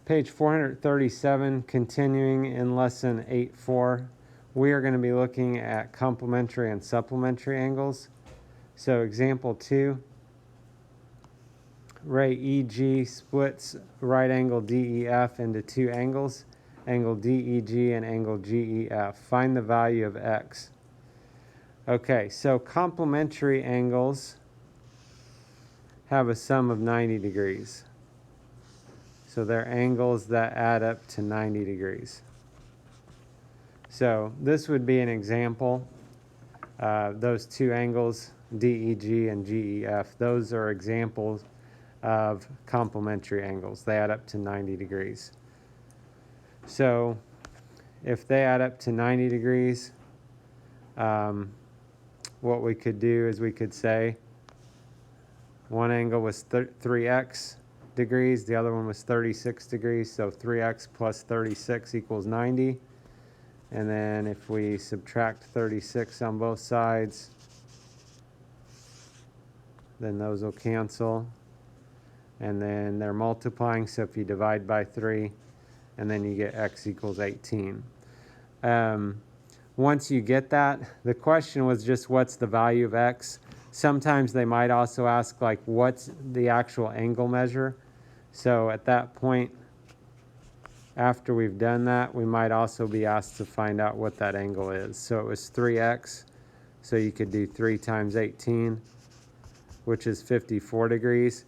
Page 437, continuing in lesson 8.4, we are going to be looking at complementary and supplementary angles. So example 2, ray EG splits right angle DEF into two angles, angle DEG and angle GEF. Find the value of x. Okay, so complementary angles have a sum of 90 degrees. So they're angles that add up to 90 degrees. So this would be an example. Those two angles, DEG and GEF, those are examples of complementary angles. They add up to 90 degrees. So if they add up to 90 degrees, what we could do is we could say one angle was 3x degrees, the other one was 36 degrees, so 3x plus 36 equals 90. And then if we subtract 36 on both sides, then those will cancel. And then they're multiplying, so if you divide by 3, and then you get x equals 18. Once you get that, the question was just what's the value of x. Sometimes they might also ask, like, what's the actual angle measure? So at that point, after we've done that, we might also be asked to find out what that angle is. So it was 3x, so you could do 3 times 18, which is 54 degrees.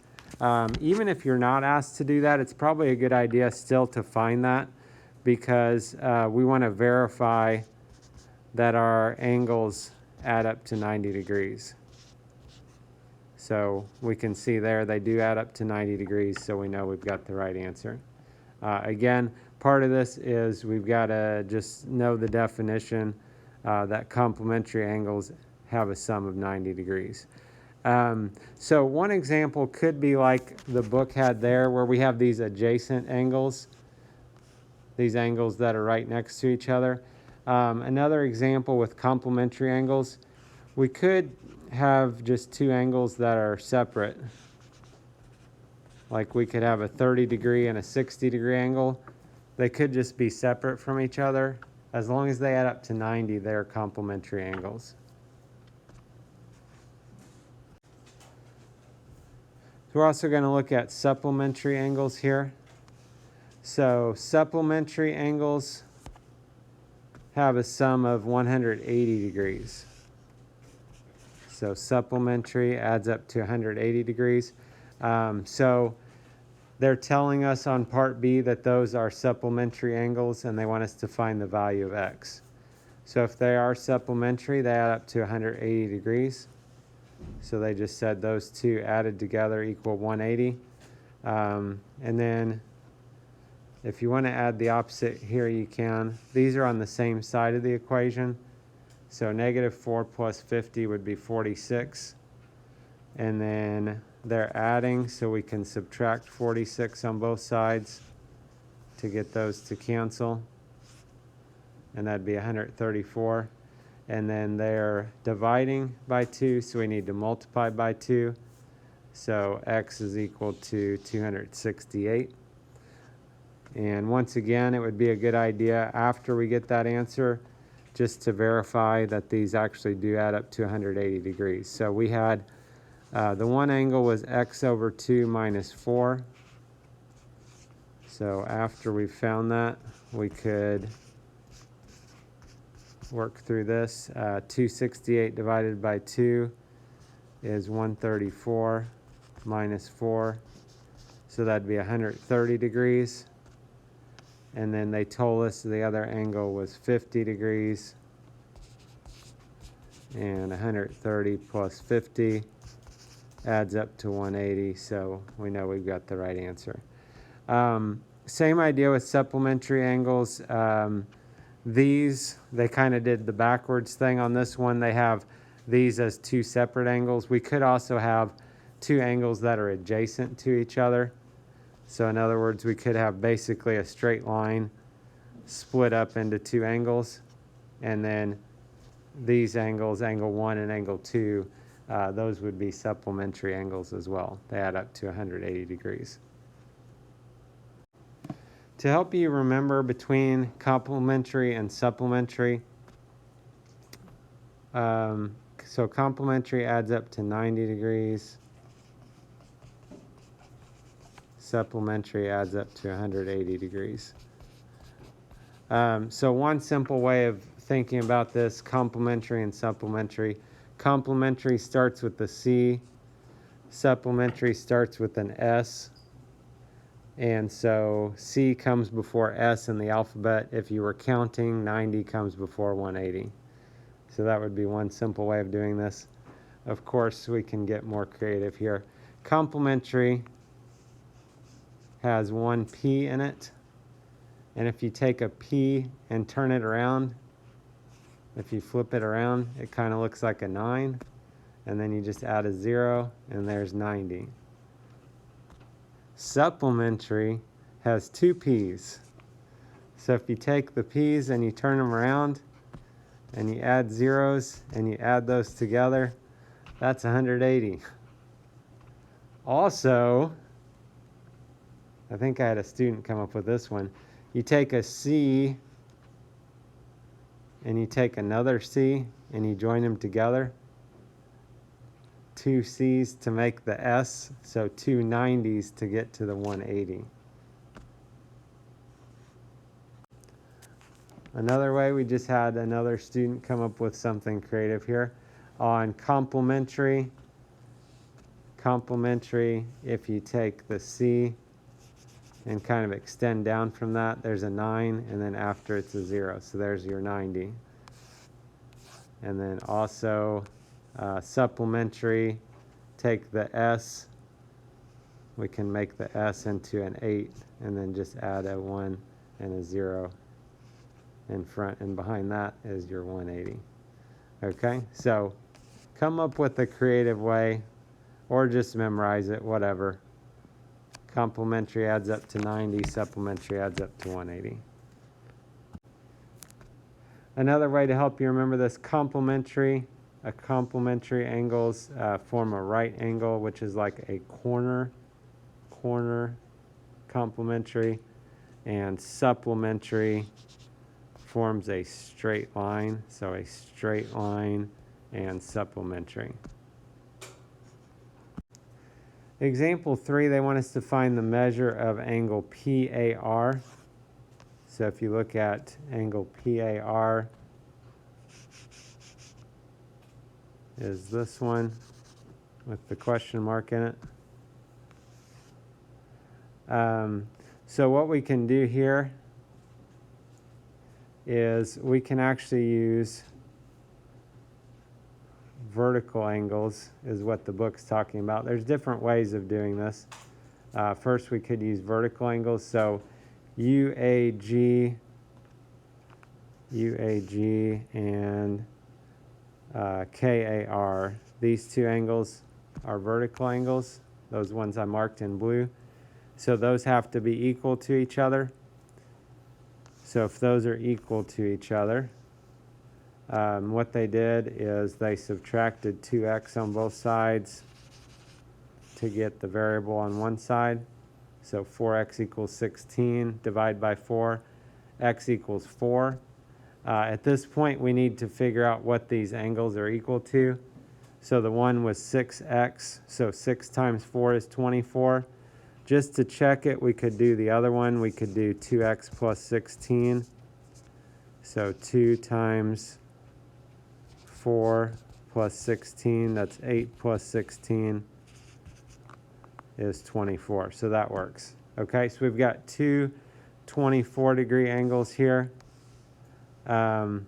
Even if you're not asked to do that, it's probably a good idea still to find that, because we want to verify that our angles add up to 90 degrees. So we can see there they do add up to 90 degrees, so we know we've got the right answer. Again, part of this is we've got to just know the definition that complementary angles have a sum of 90 degrees. So one example could be like the book had there, where we have these adjacent angles, these angles that are right next to each other. Another example with complementary angles, we could have just two angles that are separate. Like we could have a 30 degree and a 60 degree angle. They could just be separate from each other. As long as they add up to 90, they're complementary angles. So we're also going to look at supplementary angles here. So supplementary angles have a sum of 180 degrees. So supplementary adds up to 180 degrees. So they're telling us on part B that those are supplementary angles, and they want us to find the value of x. So if they are supplementary, they add up to 180 degrees. So they just said those two added together equal 180. And then if you want to add the opposite here, you can. These are on the same side of the equation. So negative 4 plus 50 would be 46. And then they're adding, so we can subtract 46 on both sides to get those to cancel. And that'd be 134. And then they're dividing by 2, so we need to multiply by 2. So x is equal to 268. And once again, it would be a good idea after we get that answer just to verify that these actually do add up to 180 degrees. So we had the one angle was x over 2 minus 4. So after we found that, we could work through this. 268 divided by 2 is 134 minus 4. So that'd be 130 degrees. And then they told us the other angle was 50 degrees. And 130 plus 50 adds up to 180, so we know we've got the right answer. Same idea with supplementary angles. These, they kind of did the backwards thing on this one. They have these as two separate angles. We could also have two angles that are adjacent to each other. So in other words, we could have basically a straight line split up into two angles, and then these angles, angle 1 and angle 2, those would be supplementary angles as well. They add up to 180 degrees. To help you remember between complementary and supplementary, so complementary adds up to 90 degrees. Supplementary adds up to 180 degrees. So one simple way of thinking about this, complementary and supplementary. Complementary starts with the C. Supplementary starts with an S. And so C comes before S in the alphabet. If you were counting, 90 comes before 180. So that would be one simple way of doing this. Of course, we can get more creative here. Complementary has one P in it. And if you take a P and turn it around, if you flip it around, it kind of looks like a 9. And then you just add a 0, and there's 90. Supplementary has two P's. So if you take the P's and you turn them around, and you add zeros, and you add those together, that's 180. Also, I think I had a student come up with this one. You take a C, and you take another C, and you join them together. Two C's to make the S, so two 90s to get to the 180. Another way, we just had another student come up with something creative here. On complementary, if you take the C and kind of extend down from that, there's a 9, and then after it's a 0, so there's your 90. And then also supplementary, take the S, we can make the S into an 8, and then just add a 1 and a 0 in front, and behind that is your 180. Okay, so come up with a creative way, or just memorize it, whatever. Complementary adds up to 90, supplementary adds up to 180. Another way to help you remember this, complementary angles form a right angle, which is like a corner complementary, and supplementary forms a straight line, so a straight line and supplementary. Example 3, they want us to find the measure of angle PAR. So if you look at angle PAR, is this one with the question mark in it. So what we can do here is we can actually use vertical angles, is what the book's talking about. There's different ways of doing this. First, we could use vertical angles. So UAG and KAR. These two angles are vertical angles, those ones I marked in blue. So those have to be equal to each other. So if those are equal to each other, what they did is they subtracted 2x on both sides to get the variable on one side. So 4x equals 16, divide by 4, x equals 4. At this point, we need to figure out what these angles are equal to. So the one was 6x, so 6 times 4 is 24. Just to check it, we could do the other one. We could do 2x plus 16. So 2 times 4 plus 16, that's 8 plus 16 is 24. So that works. Okay, so we've got two 24-degree angles here. So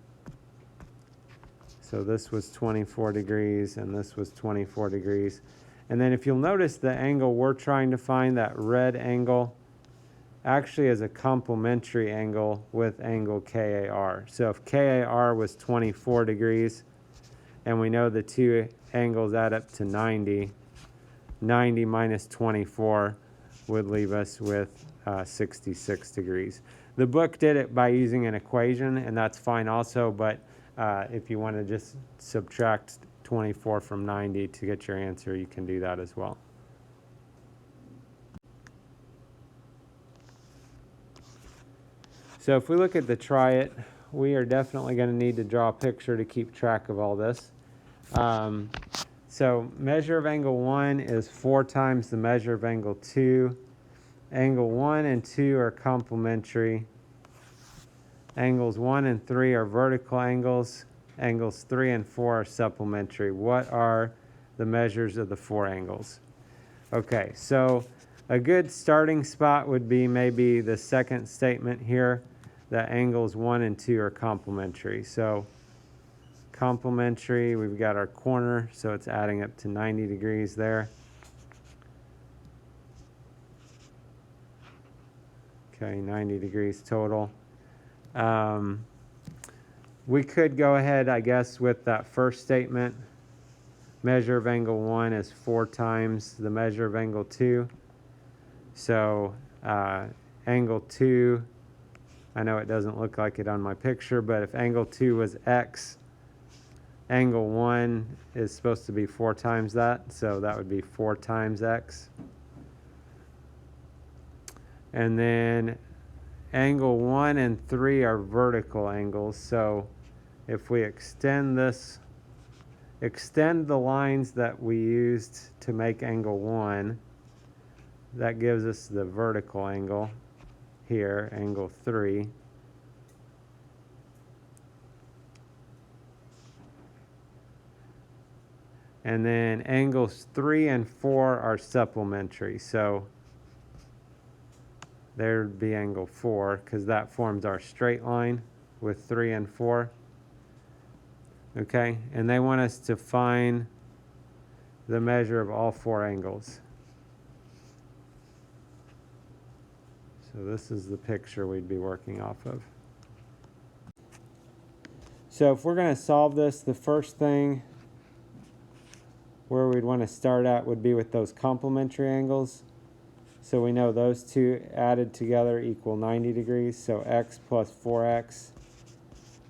this was 24 degrees and this was 24 degrees. And then if you'll notice, the angle we're trying to find, that red angle, actually is a complementary angle with angle KAR. So if KAR was 24 degrees, and we know the two angles add up to 90, 90 minus 24 would leave us with 66 degrees. The book did it by using an equation, and that's fine also, but if you want to just subtract 24 from 90 to get your answer, you can do that as well. So if we look at the try it, we are definitely going to need to draw a picture to keep track of all this. So measure of angle 1 is 4 times the measure of angle 2. Angle 1 and 2 are complementary. Angles 1 and 3 are vertical angles. Angles 3 and 4 are supplementary. What are the measures of the 4 angles? Okay, so a good starting spot would be maybe the second statement here, that angles 1 and 2 are complementary. So complementary, we've got our corner, so it's adding up to 90 degrees there. Okay, 90 degrees total. We could go ahead, I guess, with that first statement. Measure of angle 1 is 4 times the measure of angle 2. So angle 2, I know it doesn't look like it on my picture, but if angle 2 was x, angle 1 is supposed to be 4 times that, so that would be 4 times x. And then angle 1 and 3 are vertical angles, so if we extend the lines that we used to make angle 1, that gives us the vertical angle here, angle 3. And then angles 3 and 4 are supplementary, so there would be angle 4, because that forms our straight line with 3 and 4. Okay, and they want us to find the measure of all 4 angles. So this is the picture we'd be working off of. So if we're going to solve this, the first thing where we'd want to start at would be with those complementary angles. So we know those two added together equal 90 degrees. So x plus 4x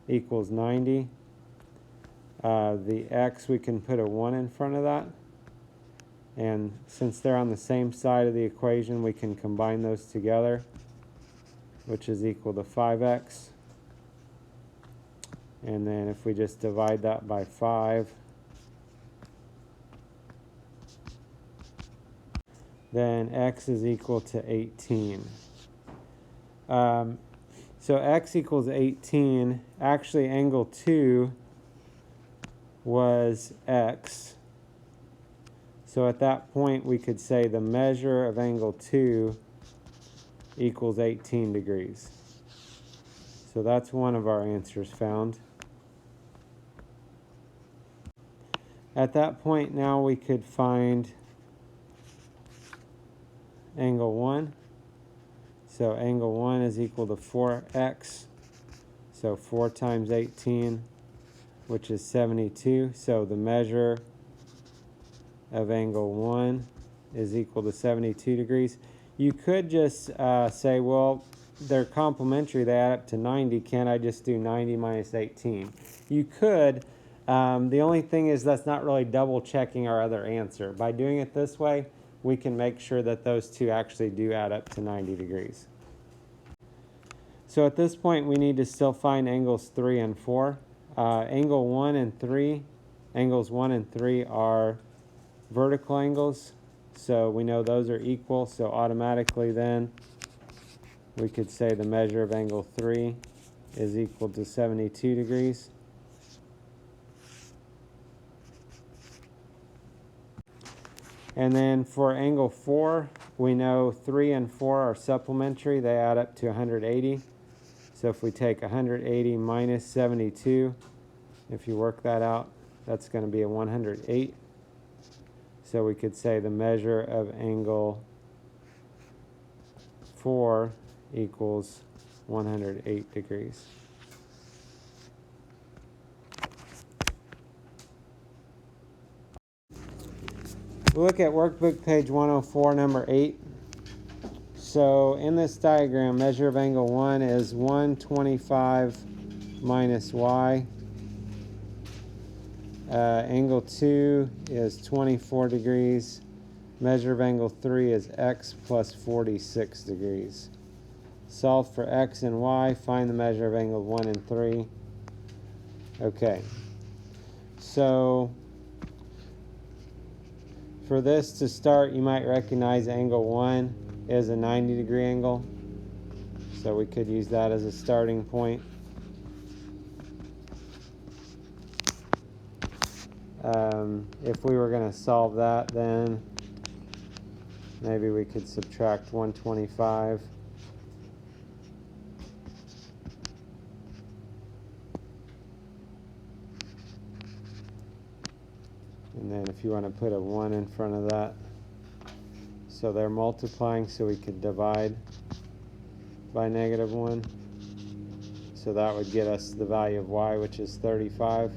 equals 90. The x, we can put a 1 in front of that. And since they're on the same side of the equation, we can combine those together, which is equal to 5x. And then if we just divide that by 5, then x is equal to 18. So x equals 18. Actually, angle 2 was x. So at that point, we could say the measure of angle 2 equals 18 degrees. So that's one of our answers found. At that point, now we could find angle 1. So angle 1 is equal to 4x. So 4 times 18, which is 72. So the measure of angle 1 is equal to 72 degrees. You could just say, well, they're complementary, they add up to 90. Can't I just do 90 minus 18? You could. The only thing is that's not really double checking our other answer. By doing it this way, we can make sure that those two actually do add up to 90 degrees. So at this point, we need to still find angles 3 and 4. Angles 1 and 3 are vertical angles, so we know those are equal, so automatically then we could say the measure of angle 3 is equal to 72 degrees. And then for angle 4, we know 3 and 4 are supplementary. They add up to 180. So if we take 180 minus 72, if you work that out, that's going to be a 108. So we could say the measure of angle 4 equals 108 degrees. We'll look at workbook page 104, number 8. So in this diagram, measure of angle 1 is 125 minus y. Angle 2 is 24 degrees. Measure of angle 3 is x plus 46 degrees. Solve for x and y. Find the measure of angles 1 and 3. Okay. So for this to start, you might recognize angle 1 is a 90-degree angle. So we could use that as a starting point. If we were going to solve that, then maybe we could subtract 125. And then if you want to put a 1 in front of that. So they're multiplying, so we could divide by -1. So that would get us the value of y, which is 35.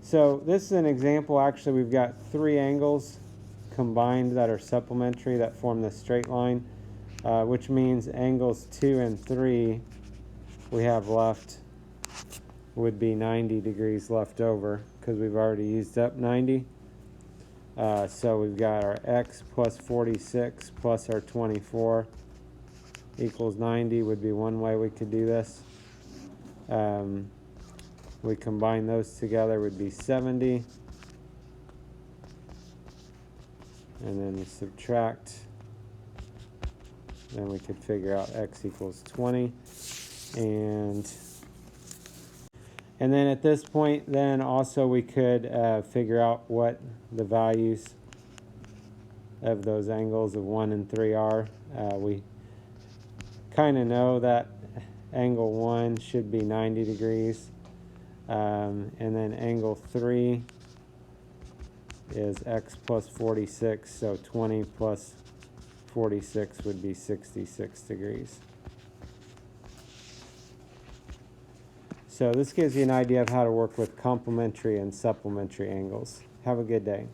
So this is an example. Actually, we've got 3 angles combined that are supplementary that form this straight line, which means angles 2 and 3 we have left would be 90 degrees left over because we've already used up 90. So we've got our x plus 46 plus our 24 equals 90 would be one way we could do this. We combine those together would be 70. And then we subtract. Then we could figure out x equals 20. And then at this point, then also we could figure out what the values of those angles of 1 and 3 are. We kind of know that angle 1 should be 90 degrees. And then angle 3 is x plus 46, so 20 plus 46 would be 66 degrees. So this gives you an idea of how to work with complementary and supplementary angles. Have a good day.